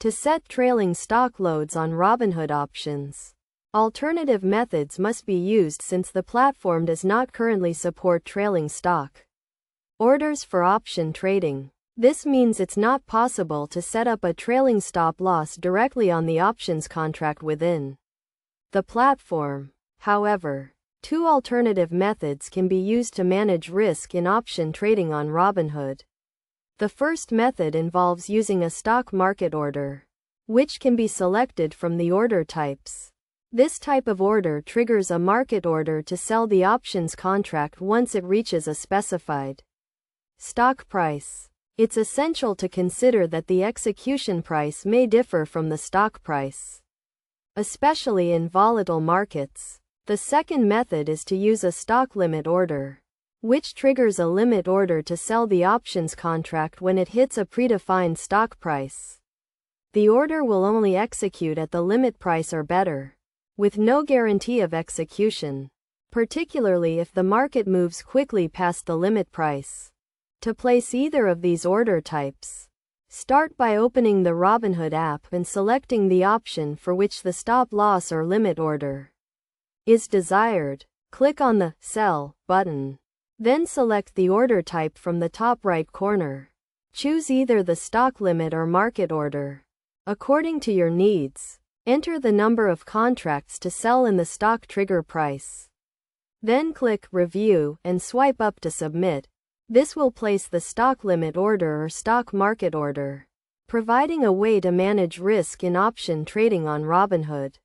To set trailing stock loads on Robinhood options. Alternative methods must be used since the platform does not currently support trailing stock orders for option trading. This means it's not possible to set up a trailing stop loss directly on the options contract within the platform. However, two alternative methods can be used to manage risk in option trading on Robinhood. The first method involves using a stock market order, which can be selected from the order types. This type of order triggers a market order to sell the options contract once it reaches a specified stock price. It's essential to consider that the execution price may differ from the stock price, especially in volatile markets. The second method is to use a stock limit order, which triggers a limit order to sell the options contract when it hits a predefined stock price. The order will only execute at the limit price or better, with no guarantee of execution, particularly if the market moves quickly past the limit price. To place either of these order types, start by opening the Robinhood app and selecting the option for which the stop loss or limit order is desired. Click on the Sell button. Then select the order type from the top right corner. Choose either the stock limit or market order, according to your needs. Enter the number of contracts to sell and the stock trigger price. Then click Review and swipe up to submit. This will place the stock limit order or stock market order, providing a way to manage risk in option trading on Robinhood.